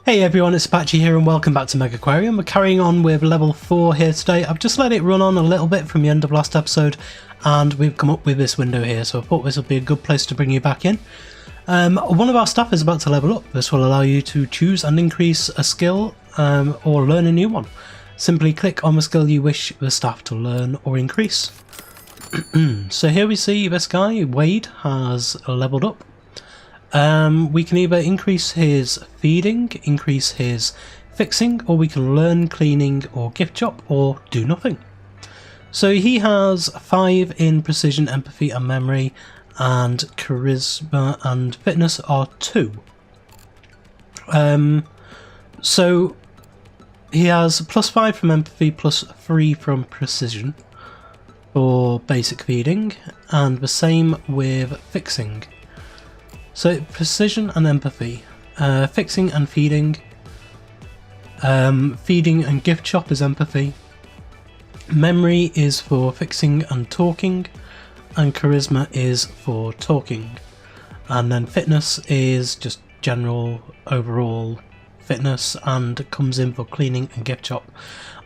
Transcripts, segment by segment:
Hey everyone, it's Apache here and welcome back to Megaquarium. We're carrying on with level 4 here today. I've just let it run on a little bit from the end of last episode and we've come up with this window here, so I thought this would be a good place to bring you back in. One of our staff is about to level up. This will allow you to choose and increase a skill or learn a new one. Simply click on the skill you wish the staff to learn or increase. So here we see this guy, Wade, has leveled up. We can either increase his feeding, increase his fixing, or we can learn cleaning or gift shop, or do nothing. So he has 5 in precision, empathy and memory, and charisma and fitness are 2. So he has +5 from empathy, +3 from precision for basic feeding, and the same with fixing. So precision and empathy, fixing and feeding, feeding and gift shop is empathy, memory is for fixing and talking, and charisma is for talking, and then fitness is just general overall fitness and comes in for cleaning and gift shop.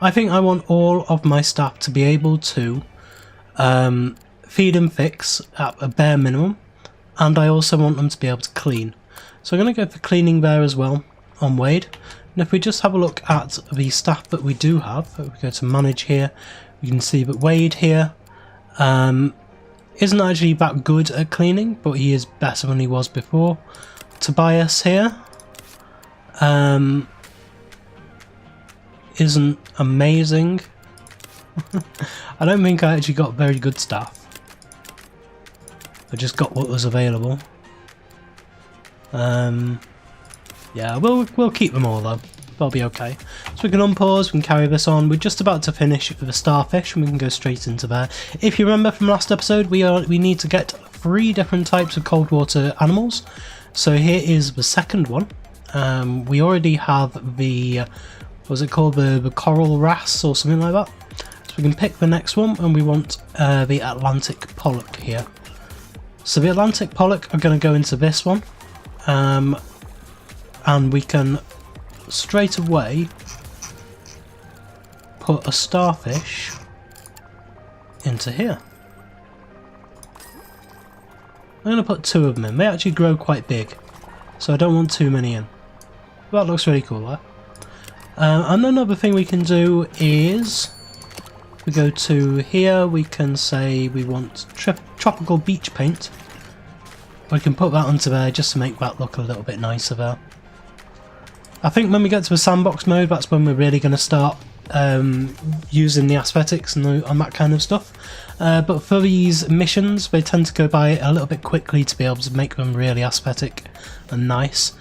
I think I want all of my staff to be able to feed and fix at a bare minimum. And I also want them to be able to clean. So I'm going to go for cleaning there as well on Wade. And if we just have a look at the staff that we do have, if we go to manage here, we can see that Wade here isn't actually that good at cleaning, but he is better than he was before. Tobias here isn't amazing. I don't think I actually got very good staff. I just got what was available. Yeah, we'll keep them all though. They'll be okay. So we can unpause, we can carry this on. We're just about to finish with the starfish and we can go straight into there. If you remember from last episode, we need to get 3 different types of cold water animals. So here is the second one. We already have the, what's it called, the coral wrasse or something like that. So we can pick the next one and we want the Atlantic pollock here. So the Atlantic pollock are going to go into this one, and we can straight away put a starfish into here. I'm going to put 2 of them in. They actually grow quite big, so I don't want too many in. That looks really cool there. And another thing we can do is, we go to here, we can say we want tropical beach paint. We can put that onto there just to make that look a little bit nicer there. I think when we get to the sandbox mode, that's when we're really going to start using the aesthetics and that kind of stuff. But for these missions, they tend to go by a little bit quickly to be able to make them really aesthetic and nice.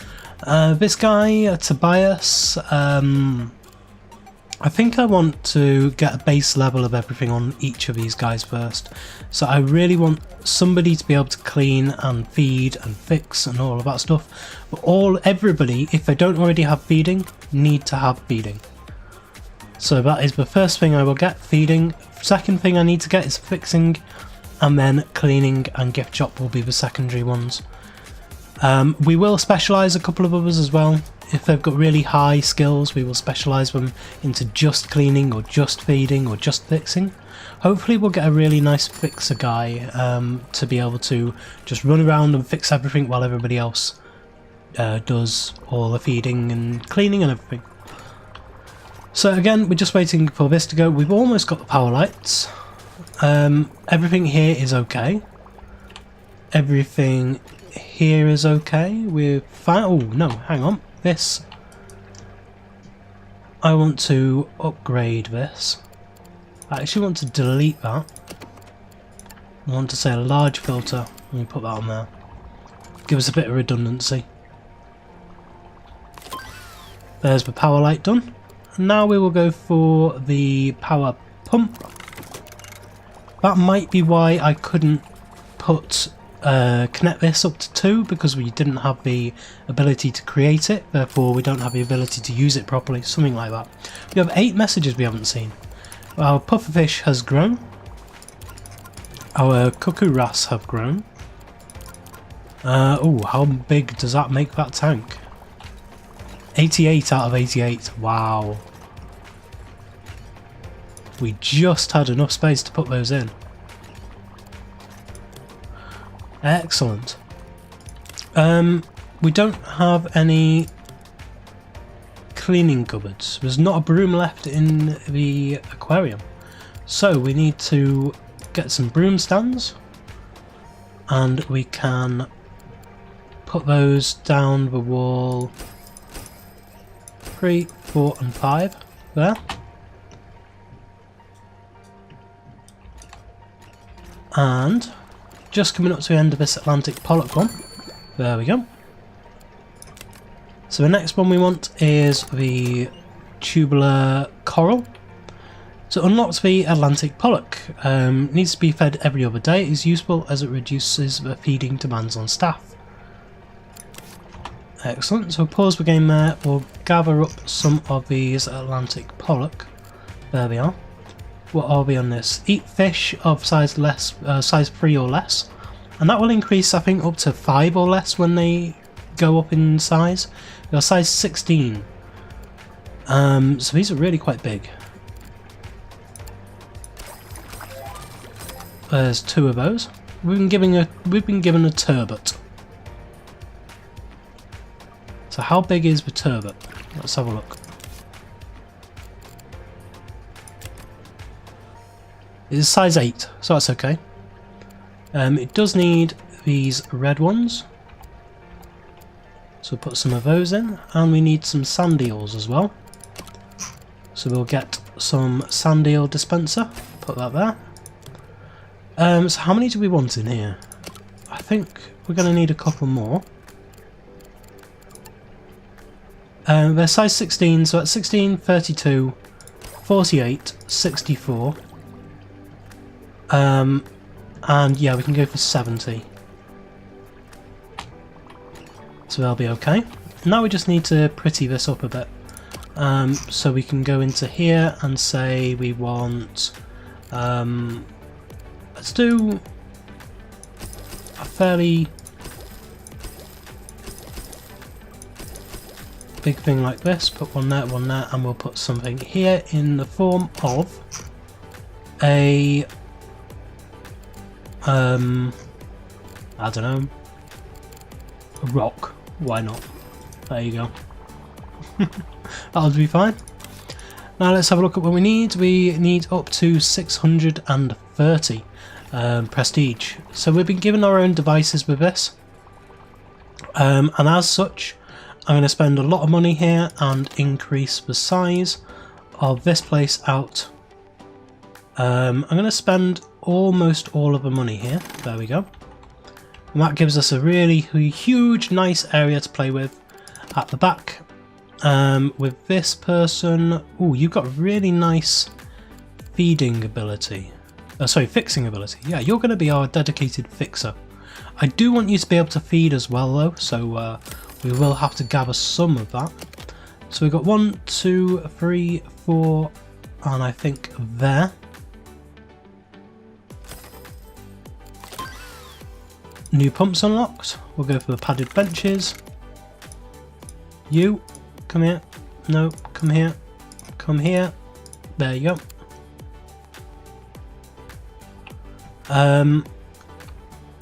This guy, Tobias, I think I want to get a base level of everything on each of these guys first. So I really want somebody to be able to clean and feed and fix and all of that stuff. But everybody, if they don't already have feeding, need to have feeding. So that is the first thing I will get, feeding. Second thing I need to get is fixing, and then cleaning and gift shop will be the secondary ones. We will specialise a couple of others as well. If they've got really high skills, we will specialise them into just cleaning or just feeding or just fixing. Hopefully we'll get a really nice fixer guy to be able to just run around and fix everything while everybody else does all the feeding and cleaning and everything. So again, we're just waiting for this to go. We've almost got the power lights. Everything here is okay. Everything here is okay. We're fine. Oh no, hang on. This, I want to upgrade this. I actually want to delete that. I want to say a large filter. Let me put that on there. Give us a bit of redundancy. There's the power light done. And now we will go for the power pump. That might be why I couldn't put connect this up to 2, because we didn't have the ability to create it, therefore we don't have the ability to use it properly, something like that. We have 8 messages we haven't seen. Our pufferfish has grown. Our cuckoo wrasse have grown. Oh, how big does that make that tank? 88 out of 88. Wow. We just had enough space to put those in. Excellent. We don't have any cleaning cupboards. There's not a broom left in the aquarium. So we need to get some broom stands. And we can put those down the wall 3, 4 and 5 there. And just coming up to the end of this Atlantic pollock one. There we go. So the next one we want is the tubular coral. To unlock the Atlantic pollock, needs to be fed every other day. It is useful as it reduces the feeding demands on staff. Excellent, so we'll pause the game there. We'll gather up some of these Atlantic pollock. There they are. What are we on this? Eat fish of size 3 or less. And that will increase, I think, up to 5 or less when they go up in size. They're size 16. So these are really quite big. There's 2 of those. We've been given a turbot. So how big is the turbot? Let's have a look. It's size 8, so that's okay. It does need these red ones. So we'll put some of those in, and we need some sand eels as well. So we'll get some sand eel dispenser, put that there. So how many do we want in here? I think we're going to need a couple more. They're size 16, so that's 16, 32, 48, 64. And yeah, we can go for 70. So they'll be okay. Now we just need to pretty this up a bit. So we can go into here and say we want... let's do a fairly big thing like this. Put one there, and we'll put something here in the form of a I don't know, a rock. Why not? There you go. That'll be fine. Now let's have a look at what we need. We need up to 630 prestige. So we've been given our own devices with this. And as such, I'm going to spend a lot of money here and increase the size of this place out. I'm going to spend almost all of the money here. There we go. And that gives us a really huge, nice area to play with at the back. With this person, oh, you've got really nice feeding ability. Sorry, fixing ability. Yeah, you're going to be our dedicated fixer. I do want you to be able to feed as well, though, so we will have to gather some of that. So we've got 1, 2, 3, 4, and I think there. New pumps unlocked. We'll go for the padded benches. You, come here. No, come here. Come here. There you go.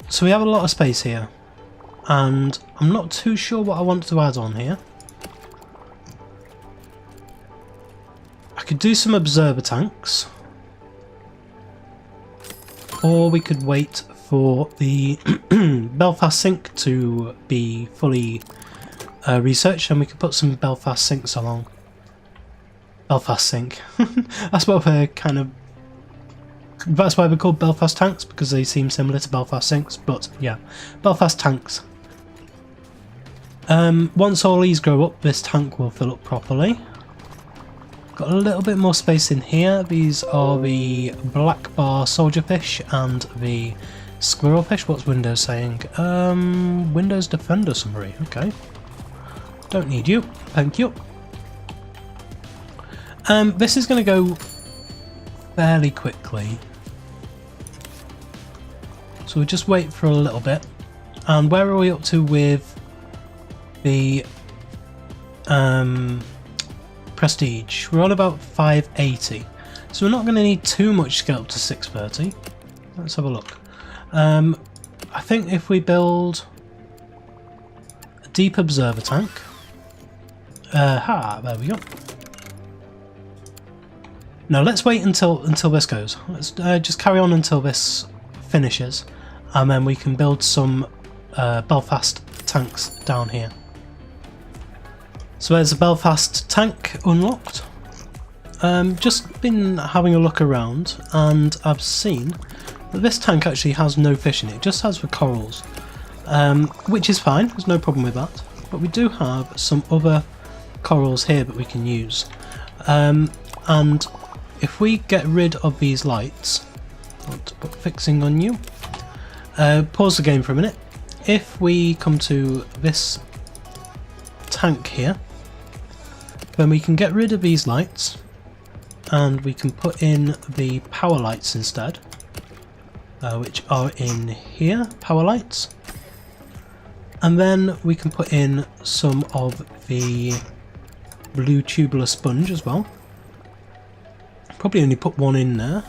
So we have a lot of space here, and I'm not too sure what I want to add on here. I could do some observer tanks, or we could wait for the Belfast sink to be fully researched, and we could put some Belfast sinks along. Belfast sink. That's what we're kind of... That's why they're called Belfast tanks, because they seem similar to Belfast sinks, but yeah, Belfast tanks. Once all these grow up, this tank will fill up properly. Got a little bit more space in here. These are the black bar soldierfish and the squirrelfish. What's Windows saying? Windows Defender summary. Okay. Don't need you. Thank you. This is going to go fairly quickly. So we'll just wait for a little bit. And where are we up to with the prestige. We're on about 580, so we're not going to need too much to get up to 630. Let's have a look. I think if we build a deep observer tank, there we go. No, let's wait until this goes. Let's just carry on until this finishes, and then we can build some Belfast tanks down here. So there's a Belfast tank unlocked. Just been having a look around, and I've seen that this tank actually has no fish in it. It just has the corals, which is fine. There's no problem with that. But we do have some other corals here that we can use, and if we get rid of these lights, I want to put fixing on you. Pause the game for a minute. If we come to this tank here, then we can get rid of these lights and we can put in the power lights instead, which are in here, power lights, and then we can put in some of the blue tubular sponge as well. Probably only put one in there.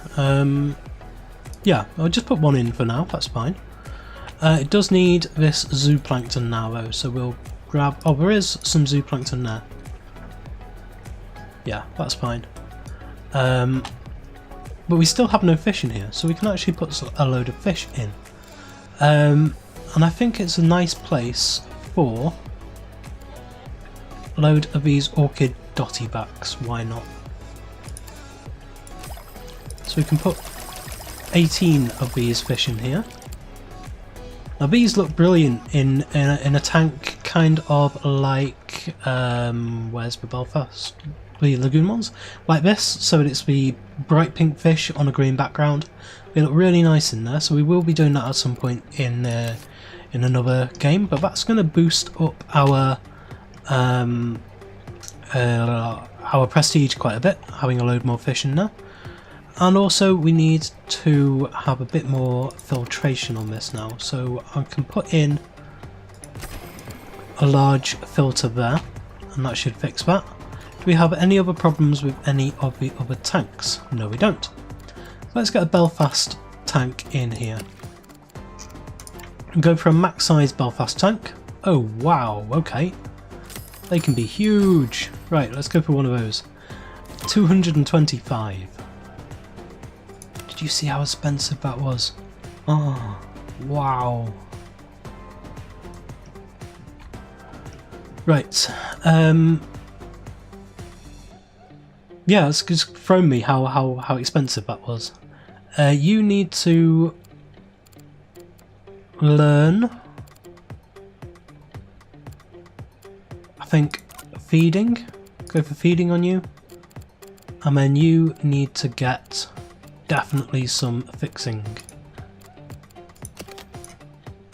Yeah, I'll just put one in for now, that's fine. It does need this zooplankton now though, so we'll grab... oh, there is some zooplankton there. Yeah, that's fine. But we still have no fish in here, so we can actually put a load of fish in. And I think it's a nice place for a load of these orchid dotty backs, why not? So we can put 18 of these fish in here. Now these look brilliant in a tank, kind of like where's the Belfast? The lagoon ones, like this. So it's the bright pink fish on a green background. They look really nice in there. So we will be doing that at some point in another game. But that's going to boost up our prestige quite a bit, having a load more fish in there. And also we need to have a bit more filtration on this now, so I can put in a large filter there and that should fix that. Do we have any other problems with any of the other tanks? No, we don't. So let's get a Belfast tank in here. Go for a max size Belfast tank. Oh wow, okay. They can be huge. Right, let's go for one of those. 225. Did you see how expensive that was? Oh, wow. Right. Yeah, it's just thrown me how expensive that was. You need to learn, I think, feeding. Go for feeding on you. And then you need to get definitely some fixing.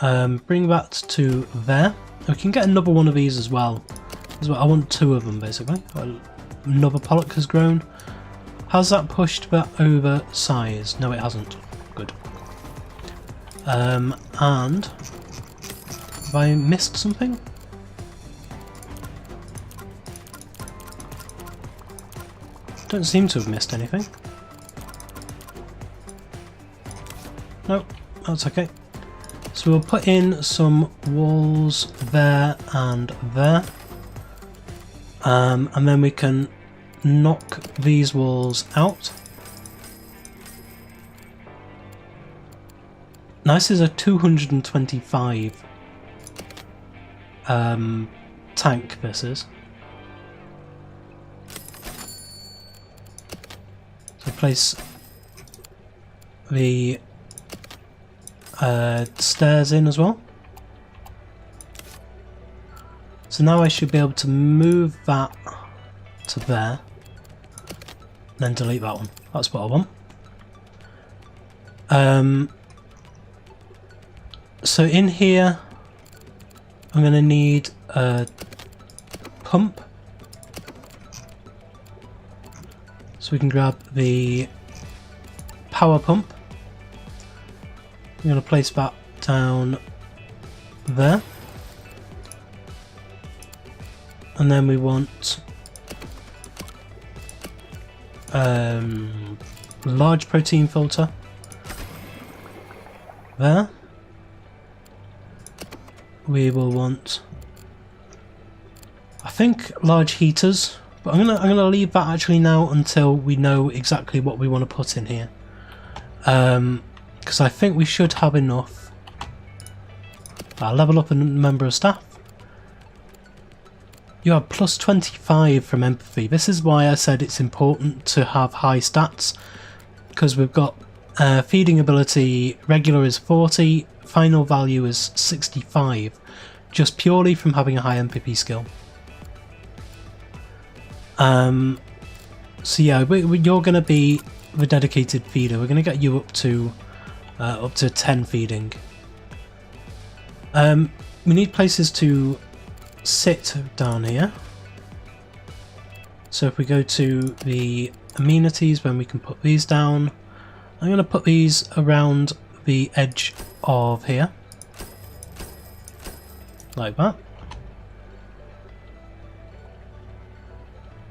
Bring that to there. We can get another one of these as well. I want two of them basically. Another pollock has grown. Has that pushed that over size? No, it hasn't. Good. And have I missed something? Don't seem to have missed anything. No, that's okay. So we'll put in some walls there and there. And then we can knock these walls out. Now this is a 225 tank, this is. So place the stairs in as well. So now I should be able to move that to there, then delete that one. That's what I want. So in here I'm going to need a pump, so we can grab the power pump. I'm going to place that down there. And then we want large protein filter there. We will want, I think, large heaters, but I'm gonna leave that actually now until we know exactly what we want to put in here, because I think we should have enough. I'll level up a member of staff. You have plus 25 from empathy. This is why I said it's important to have high stats, because we've got feeding ability regular is 40, final value is 65, just purely from having a high MPP skill. So yeah, you're going to be the dedicated feeder. We're going to get you up to 10 feeding. We need places to sit down here. So if we go to the amenities, when we can put these down, I'm going to put these around the edge of here, like that,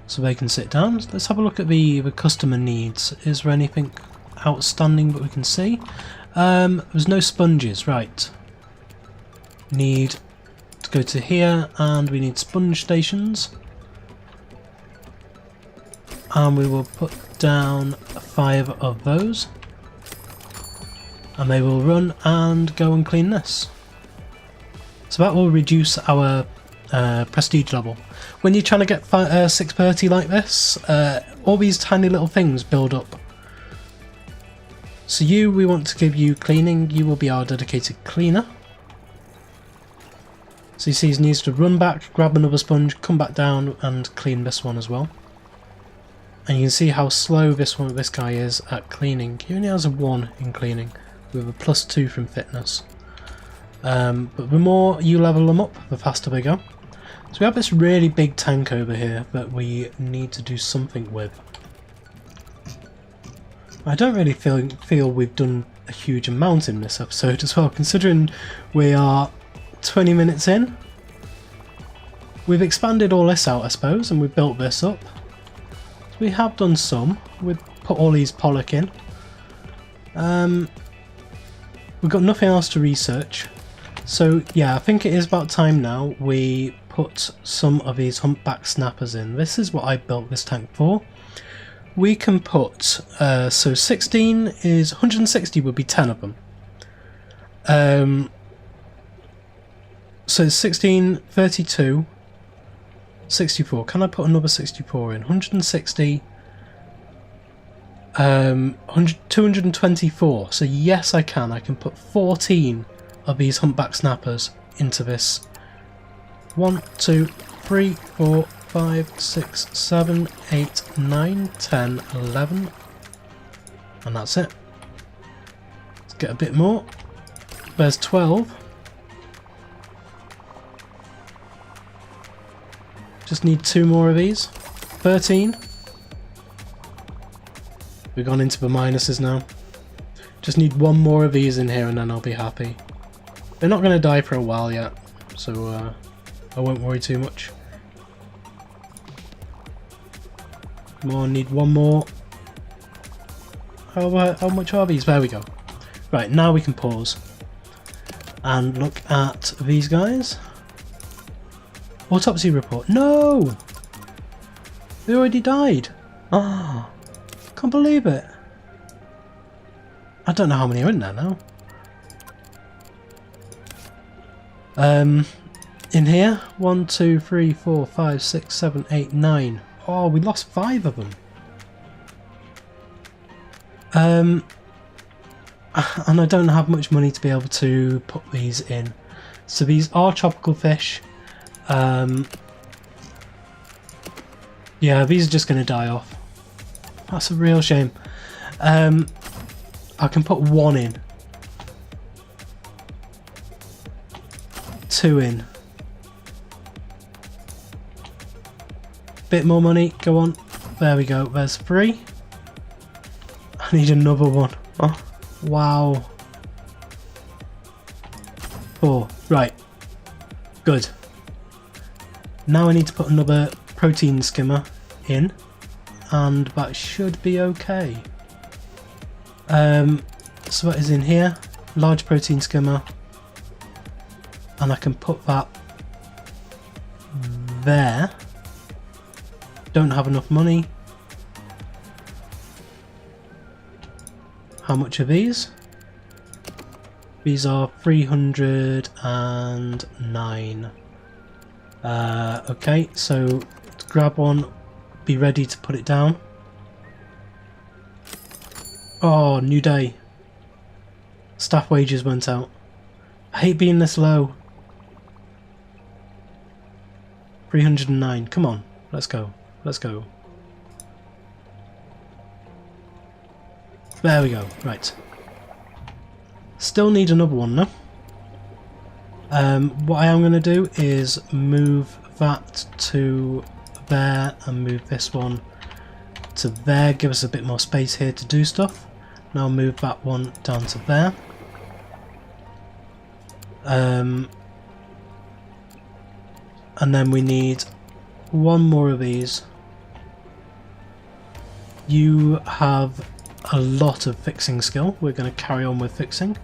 so they can sit down. Let's have a look at the customer needs. Is there anything outstanding that we can see? There's no sponges, right. Need to go to here, and we need sponge stations, and we will put down 5 of those, and they will run and go and clean this. So that will reduce our prestige level. When you're trying to get 630 like this, all these tiny little things build up. So we want to give you cleaning. You will be our dedicated cleaner. So you see he needs to run back, grab another sponge, come back down and clean this one as well. And you can see how slow this guy is at cleaning. He only has a 1 in cleaning, with a +2 from fitness. But the more you level them up, the faster they go. So we have this really big tank over here that we need to do something with. I don't really feel we've done a huge amount in this episode as well, considering we are 20 minutes in. We've expanded all this out, I suppose, and we've built this up. So we have done some. We've put all these pollock in. We've got nothing else to research. So yeah, I think it is about time now we put some of these humpback snappers in. This is what I built this tank for. We can put, so 16 is 160 would be 10 of them. So 16, 32, 64. Can I put another 64 in? 160, 224. So yes, I can. I can put 14 of these humpback snappers into this. 1, 2, 3, 4, 5, 6, 7, 8, 9, 10, 11. And that's it. Let's get a bit more. There's 12. Just need 2 more of these. 13. We've gone into the minuses now. Just need 1 more of these in here and then I'll be happy. They're not going to die for a while yet, so I won't worry too much. Come on, need 1 more. How much are these? There we go. Right, now we can pause and look at these guys. Autopsy report. No! They already died. Ah, can't believe it. I don't know how many are in there now. In here, 1, 2, 3, 4, 5, 6, 7, 8, 9. Oh, we lost 5 of them. And I don't have much money to be able to put these in. So these are tropical fish. Yeah, these are just going to die off. That's a real shame. I can put 1 in. 2 in. Bit more money, go on. There we go, there's 3. I need another one. Oh, wow. 4, right. Good. Now I need to put another protein skimmer in, and that should be okay. So that is in here, large protein skimmer, and I can put that there. Don't have enough money. How much are these? These are 309. Okay, so to grab one, be ready to put it down. Oh, new day. Staff wages went out. I hate being this low. 309. Come on, let's go. Let's go. There we go. Right. Still need another one though. What I am going to do is move that to there and move this one to there. Give us a bit more space here to do stuff. Now move that one down to there. And then we need one more of these. You have a lot of fixing skill. We're going to carry on with fixing.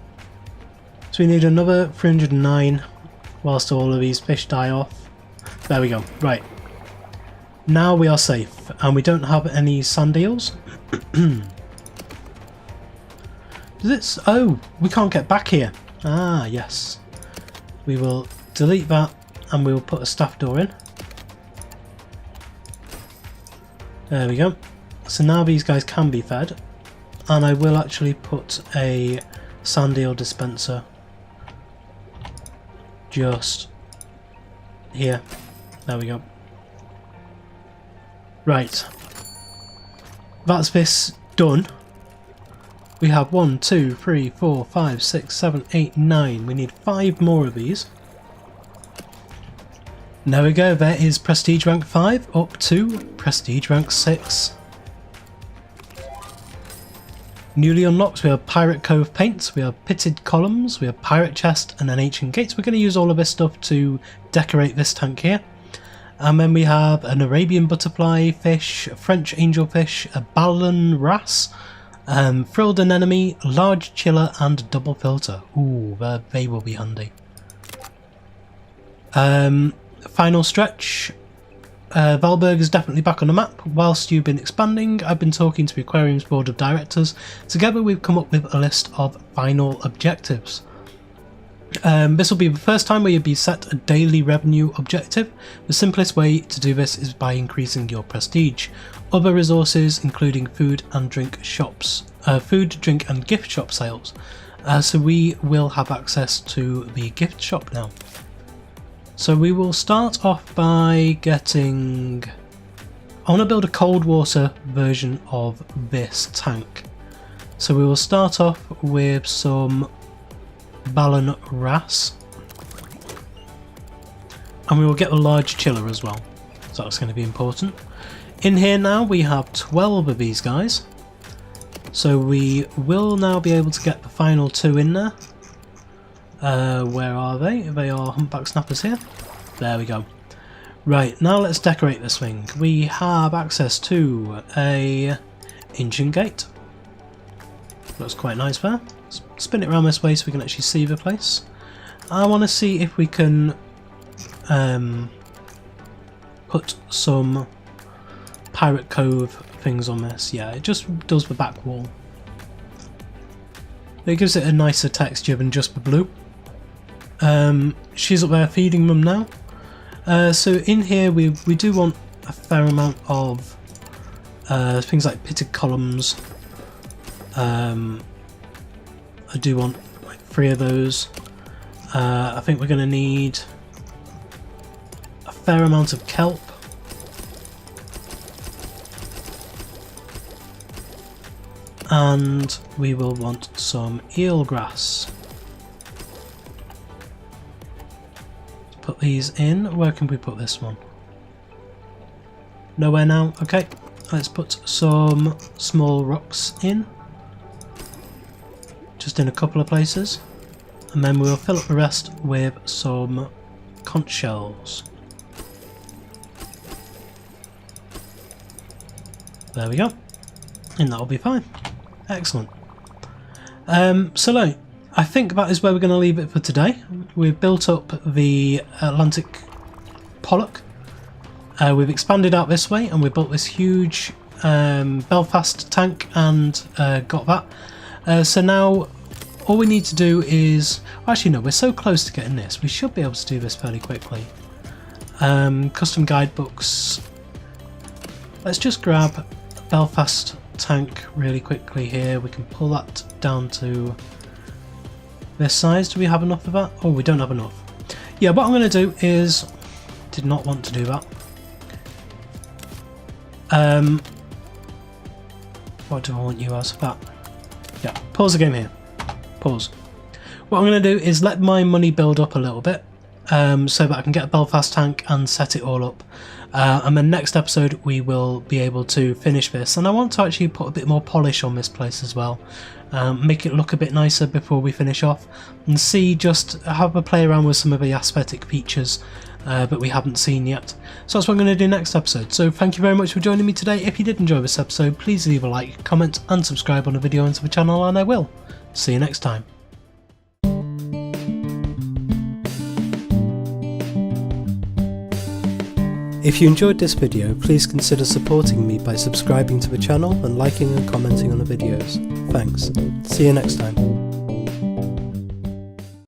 So we need another 309 whilst all of these fish die off. There we go. Right. Now we are safe and we don't have any sand eels. Oh, we can't get back here. Ah, yes. We will delete that and we will put a staff door in. There we go. So now these guys can be fed, and I will actually put a sand eel dispenser just here. There we go. Right. That's this done. We have 1, 2, 3, 4, 5, 6, 7, 8, 9. We need 5 more of these. There we go, there is Prestige rank 5 up to Prestige rank 6. Newly unlocked, we have Pirate Cove paints, we have pitted columns, we have pirate chest and then ancient gates. We're going to use all of this stuff to decorate this tank here. And then we have an Arabian butterfly fish, a French angelfish, a Ballon wrasse, frilled anemone, large chiller and double filter. Ooh, they will be handy. Final stretch. Valberg is definitely back on the map. Whilst you've been expanding, I've been talking to the aquarium's board of directors. Together we've come up with a list of final objectives. This will be the first time where you'll be set a daily revenue objective. The simplest way to do this is by increasing your prestige. Other resources including food and drink shops, food, drink and gift shop sales. So we will have access to the gift shop now. So we will start off by getting... I want to build a cold water version of this tank. So we will start off with some Ballon wrasse. And we will get the large chiller as well. So that's going to be important. In here now we have 12 of these guys. So we will now be able to get the final 2 in there. Where are they? They are humpback snappers here. There we go. Right, now let's decorate this thing. We have access to a ancient gate. Looks quite nice there. Let's spin it around this way so we can actually see the place. I want to see if we can put some Pirate Cove things on this. Yeah, it just does the back wall. It gives it a nicer texture than just the blue. She's up there feeding them now. So in here we do want a fair amount of things like pitted columns. I do want like 3 of those. I think we're going to need a fair amount of kelp. And we will want some eelgrass. Put these in. Where can we put this one? Nowhere now. Okay, let's put some small rocks in. Just in a couple of places. And then we'll fill up the rest with some conch shells. There we go. And that'll be fine. Excellent. So like, I think that is where we're going to leave it for today. We've built up the Atlantic pollock. We've expanded out this way and we built this huge Belfast tank and got that. So now all we need to do is... Actually no, we're so close to getting this. We should be able to do this fairly quickly. Custom guidebooks. Let's just grab Belfast tank really quickly here. We can pull that down to this size. Do we have enough of that? Oh, we don't have enough. Yeah, what I'm going to do is... Did not want to do that. What do I want you as? That. Yeah, pause the game here. Pause. What I'm going to do is let my money build up a little bit so that I can get a Belfast tank and set it all up. And then next episode we will be able to finish this, and I want to actually put a bit more polish on this place as well, make it look a bit nicer before we finish off, and see, just have a play around with some of the aesthetic features that we haven't seen yet. So that's what I'm going to do next episode. So thank you very much for joining me today. If you did enjoy this episode, please leave a like, comment and subscribe on the video and to the channel, and I will see you next time. If you enjoyed this video, please consider supporting me by subscribing to the channel and liking and commenting on the videos. Thanks. See you next time.